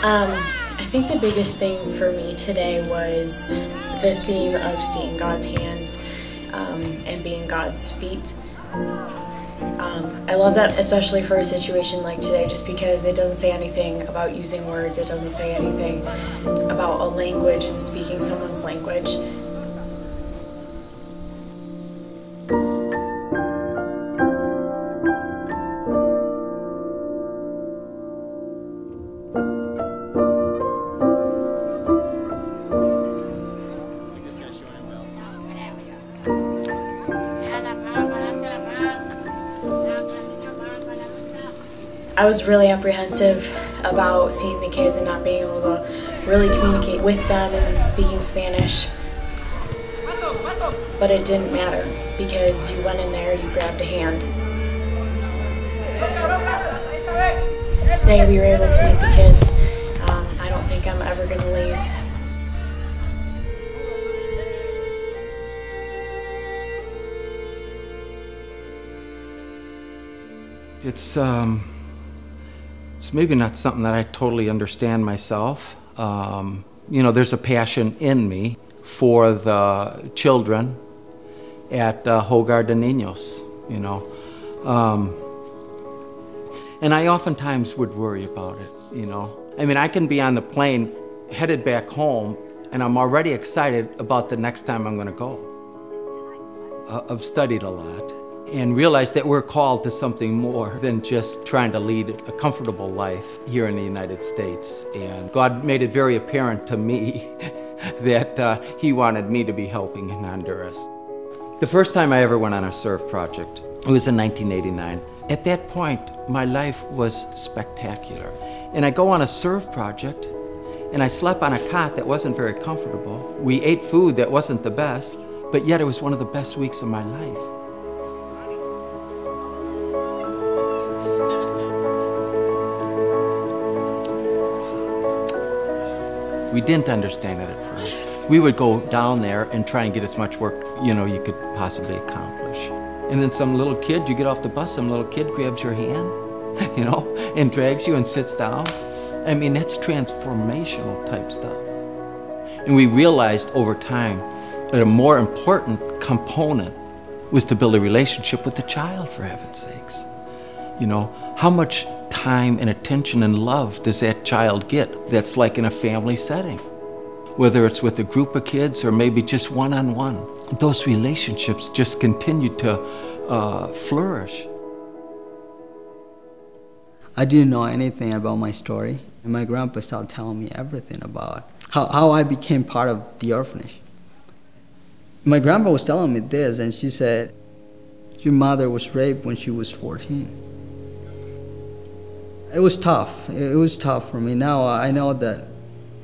I think the biggest thing for me today was the theme of seeing God's hands and being God's feet. I love that, especially for a situation like today, just because it doesn't say anything about using words, it doesn't say anything about a language and speaking someone's language. I was really apprehensive about seeing the kids and not being able to really communicate with them and speaking Spanish. But it didn't matter because you went in there, you grabbed a hand. Today we were able to meet the kids. I don't think I'm ever going to leave. It's maybe not something that I totally understand myself. You know, there's a passion in me for the children at Hogar de Niños, you know. And I oftentimes would worry about it, you know. I mean, I can be on the plane headed back home and I'm already excited about the next time I'm gonna go. I've studied a lot and realized that we're called to something more than just trying to lead a comfortable life here in the United States. And God made it very apparent to me that He wanted me to be helping in Honduras. The first time I ever went on a surf project, it was in 1989. At that point, my life was spectacular. And I go on a surf project, and I slept on a cot that wasn't very comfortable. We ate food that wasn't the best, but yet it was one of the best weeks of my life. We didn't understand it at first. We would go down there and try and get as much work, you know, you could possibly accomplish. And then some little kid, you get off the bus, some little kid grabs your hand, you know, and drags you and sits down. I mean, that's transformational type stuff. And we realized over time that a more important component was to build a relationship with the child, for heaven's sakes. You know, how much time and attention and love does that child get that's like in a family setting? Whether it's with a group of kids or maybe just one-on-one. Those relationships just continue to flourish. I didn't know anything about my story, and my grandpa started telling me everything about how I became part of the orphanage. My grandpa was telling me this, and she said, your mother was raped when she was 14. It was tough. It was tough for me. Now I know that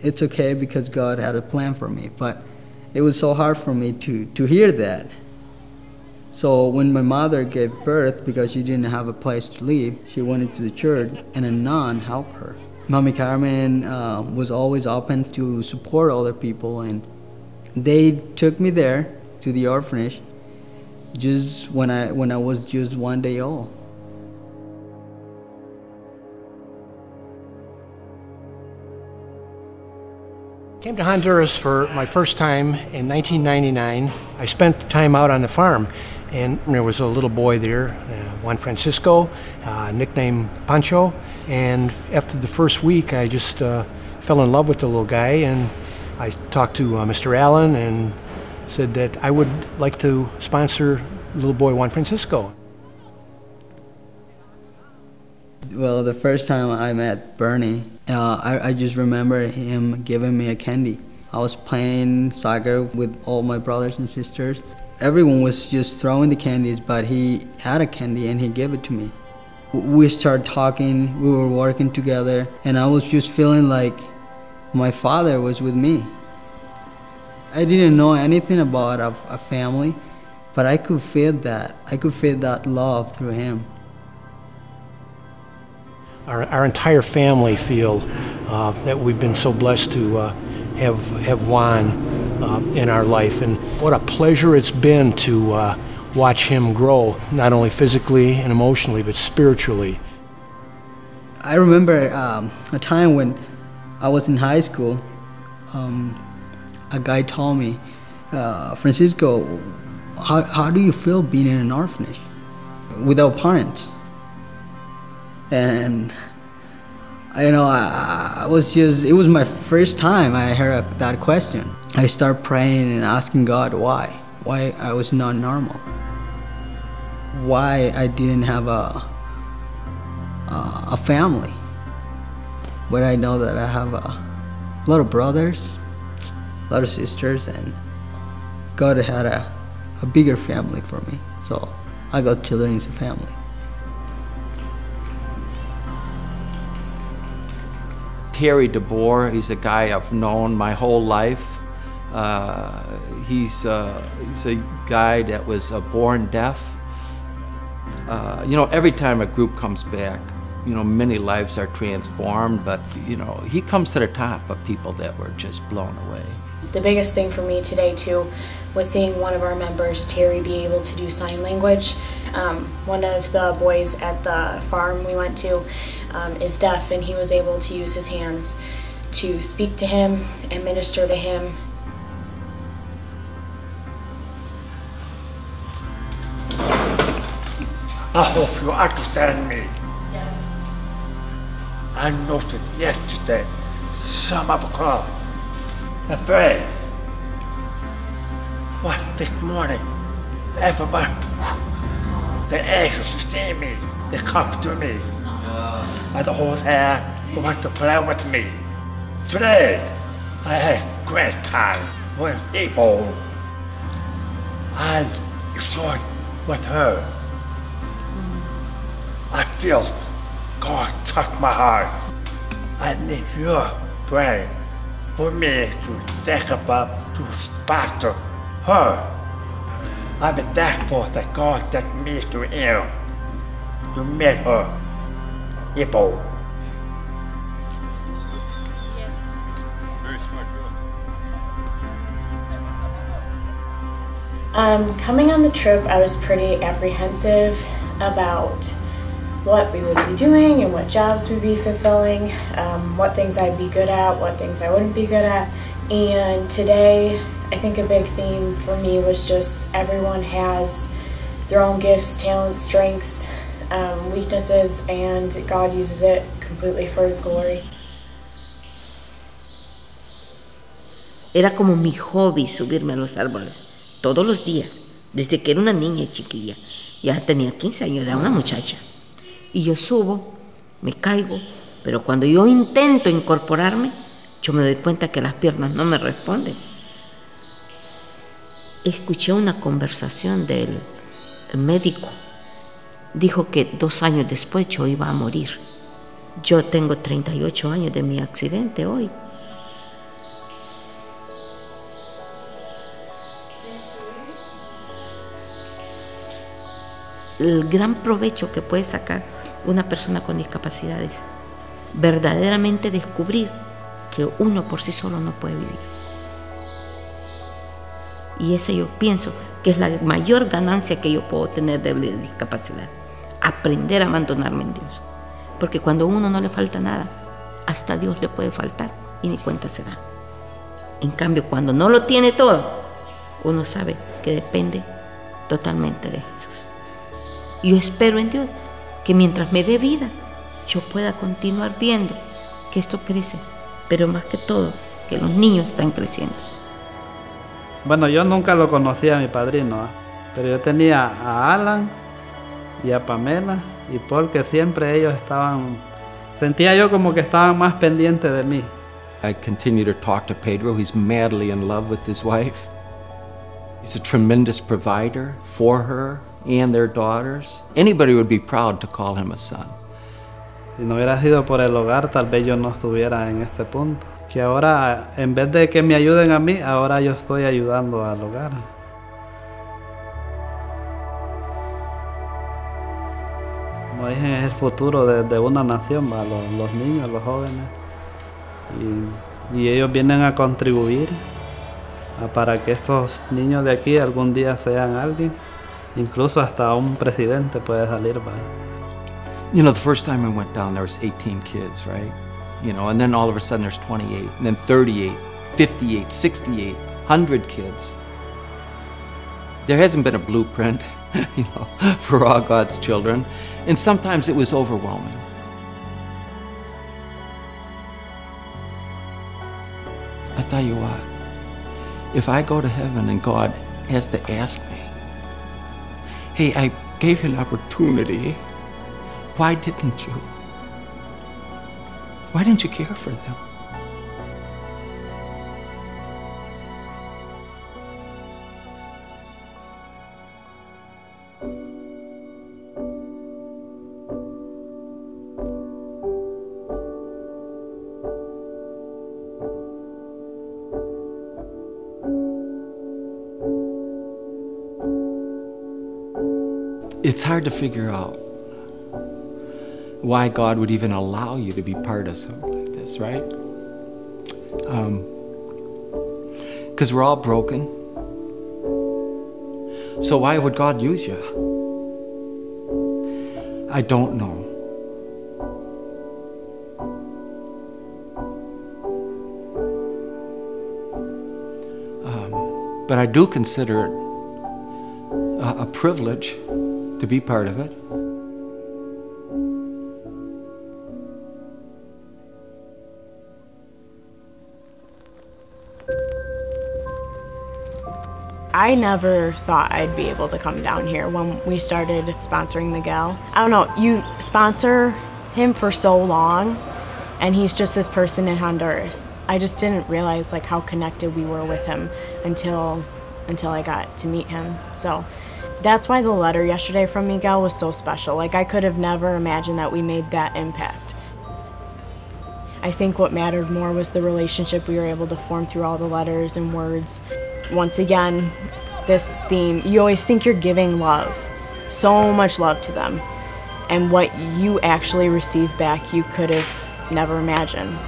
it's okay because God had a plan for me, but it was so hard for me to hear that. So when my mother gave birth, because she didn't have a place to live, she went into the church and a nun helped her. Mommy Carmen was always open to support other people, and they took me there to the orphanage just when I was just 1 day old. I came to Honduras for my first time in 1999. I spent the time out on the farm, and there was a little boy there, Juan Francisco, nicknamed Pancho, and after the first week I just fell in love with the little guy, and I talked to Mr. Allen and said that I would like to sponsor little boy Juan Francisco. Well, the first time I met Bernie, I just remember him giving me a candy. I was playing soccer with all my brothers and sisters. Everyone was just throwing the candies, but he had a candy and he gave it to me. We started talking, we were working together, and I was just feeling like my father was with me. I didn't know anything about a family, but I could feel that. I could feel that love through him. Our entire family feel that we've been so blessed to have Juan in our life, and what a pleasure it's been to watch him grow, not only physically and emotionally, but spiritually. I remember a time when I was in high school, a guy told me, Francisco, how do you feel being in an orphanage without parents? And I was just, it was my first time I heard that question. I started praying and asking God why I was not normal, why I didn't have a family, but I know that I have a lot of brothers, a lot of sisters, and God had a bigger family for me. So I got children as a family. Terry Boer, he's a guy I've known my whole life. He's a guy that was born deaf. Every time a group comes back, many lives are transformed, but, he comes to the top of people that were just blown away. The biggest thing for me today, too, was seeing one of our members, Terry, be able to do sign language. One of the boys at the farm we went to is deaf, and he was able to use his hands to speak to him and minister to him. I hope you understand me. Yes. I noted yesterday, some of o'clock, afraid. But this morning, everybody, the angels see me, they come to me. And the whole hand want to play with me. Today, I had great time with people. I enjoyed with her. I feel God touch my heart. I need your prayer for me to think about, to speak to her. I'm thankful that God sent me to him to meet her. People. Yes. Very smart girl. Coming on the trip, I was pretty apprehensive about what we would be doing and what jobs we'd be fulfilling, what things I'd be good at, what things I wouldn't be good at. And today, I think a big theme for me was just everyone has their own gifts, talents, strengths, weaknesses, and God uses it completely for His glory. Era como mi hobby subirme a los árboles, todos los días, desde que era una niña chiquilla. Ya tenía 15 años, era una muchacha. Y yo subo, me caigo, pero cuando yo intento incorporarme, yo me doy cuenta que las piernas no me responden. Escuché una conversación del médico. Dijo que 2 años después yo iba a morir. Yo tengo 38 años de mi accidente hoy. El gran provecho que puede sacar una persona con discapacidades, verdaderamente descubrir que uno por sí solo no puede vivir. Y eso yo pienso que es la mayor ganancia que yo puedo tener de la discapacidad. Aprender a abandonarme en Dios. Porque cuando a uno no le falta nada, hasta Dios le puede faltar y ni cuenta se da. En cambio, cuando no lo tiene todo, uno sabe que depende totalmente de Jesús. Y yo espero en Dios que mientras me dé vida, yo pueda continuar viendo que esto crece, pero más que todo, que los niños están creciendo. Bueno, yo nunca lo conocí a mi padrino, pero yo tenía a Alan y a Pamela y Paul, que siempre ellos estaban, sentía yo como que estaban más pendientes de mí. I continue to talk to Pedro. He's madly in love with his wife. He's a tremendous provider for her and their daughters. Anybody would be proud to call him a son. Si no hubiera sido por el hogar, tal vez yo no estuviera en este punto. Que ahora, en vez de que me ayuden a mí, ahora yo estoy ayudando al hogar. Como dije, es el futuro de una nación, los niños, los jóvenes. Y ellos vienen a contribuir para que estos niños de aquí algún día sean alguien. Incluso hasta un presidente puede salir. You know, the first time I went down, there was 18 kids, right? you know, and then all of a sudden there's 28, and then 38, 58, 68, 100 kids. There hasn't been a blueprint, you know, for all God's children, and sometimes it was overwhelming. I tell you what, if I go to heaven and God has to ask me, hey, I gave you an opportunity, why didn't you? Why didn't you care for them? It's hard to figure out why God would even allow you to be part of something like this, right? Because we're all broken. So why would God use you? I don't know. But I do consider it a privilege to be part of it. I never thought I'd be able to come down here when we started sponsoring Miguel. I don't know, you sponsor him for so long and he's just this person in Honduras. I just didn't realize like how connected we were with him until I got to meet him. So that's why the letter yesterday from Miguel was so special. Like I could have never imagined that we made that impact. I think what mattered more was the relationship we were able to form through all the letters and words. Once again, this theme, you always think you're giving love, so much love to them, and what you actually receive back you could have never imagined.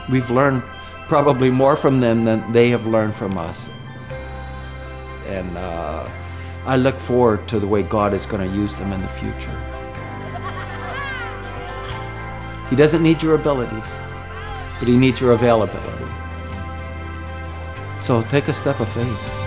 We've learned probably more from them than they have learned from us. And I look forward to the way God is going to use them in the future. He doesn't need your abilities, but he needs your availability. So take a step of faith.